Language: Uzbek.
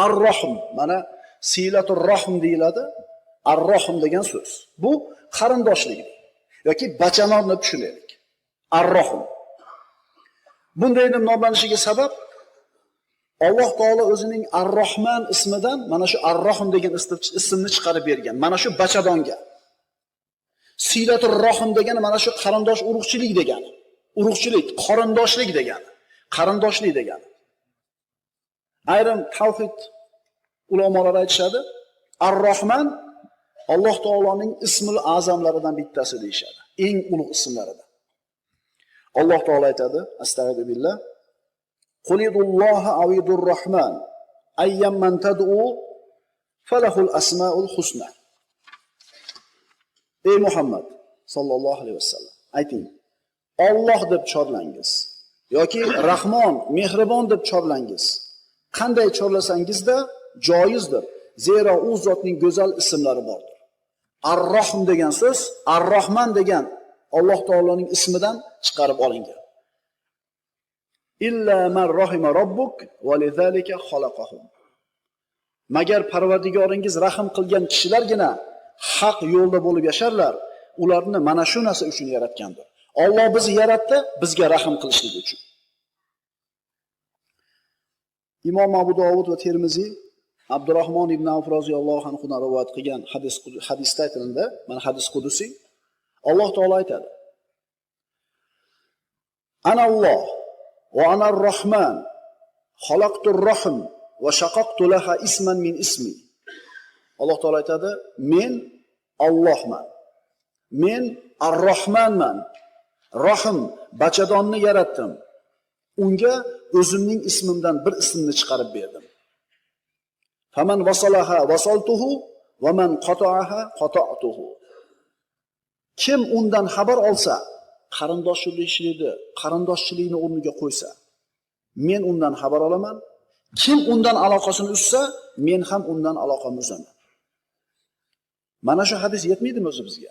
Ar-Rohm, mana silatur rohm deyiladi. Ar-Rohm degan so'z. Bu qarindoshlik yoki bachanorni tushunaylik. Ar-Rohm. Bunday deb nomlanishiga sabab Alloh taolo o'zining Ar-Rohman ismidan mana shu Ar-Rohm degan ismni chiqarib bergan. Mana shu bachadonga. Silatur rohim degani mana shu qarindosh urug'chilik degani. Urug'chilik, qarindoshlik degani. Qarindoshlik degani. Ayrim tavhid ulamolar aytishadi, Ar-Rohman Alloh taoloning ismul azamlaridan bittasi deyshadi. Eng ulug' ismlaridan. Alloh taolo aytadi, astag'firullah, Qulidulloha awidur Rahman ayyamman tad'u falahul asmaul husna. Ey Muhammad sallallohu alayhi vasallam, ayting, Alloh deb chorlangiz yoki Rahmon, mehribon deb chorlangiz. Qanday chorlasangizda joizdir. Zero u zotning go'zal ismlari bordir. Ar-Rohm degan so'z Ar-Rohman degan Alloh taoloning ismidan chiqarib olingan. Illa man rahima robbuk va lizalika xalaqahum. Magar Parvardigoringiz rahim qilgan kishilargina haq yo'lda bo'lib yasharlar, ularni mana shu narsa uchun yaratgandir. Alloh bizni yaratdi, bizga rahim qilishlik uchun. Imom Abu Dovud va Termiziy Abdurrahmon ibn Avf roziyallohu anhu dan rivoyat qilgan hadisda aytiladi, mana hadis qudusiy. Alloh taolo aytadi: Ana Alloh va ana Ar-Rahman xalaqtur rohm va shaqaqtu laha isman min ismi. Alloh taolo aytadi, men Allohman. Men Ar-Rahmanman. Rohim, bachadonni yaratdim. Unga o'zimning ismimdan bir ismni chiqarib berdim. Faman wasalaha wasaltuhu va man qata'aha qata'tuhu. Kim undan xabar olsa, qarindoshchilikni o'rniga qo'ysa, men undan xabar olaman. Kim undan aloqasini uzsa, men ham undan aloqamni uzaman. Mana shu hadis yetmaydimi o'zi bizga?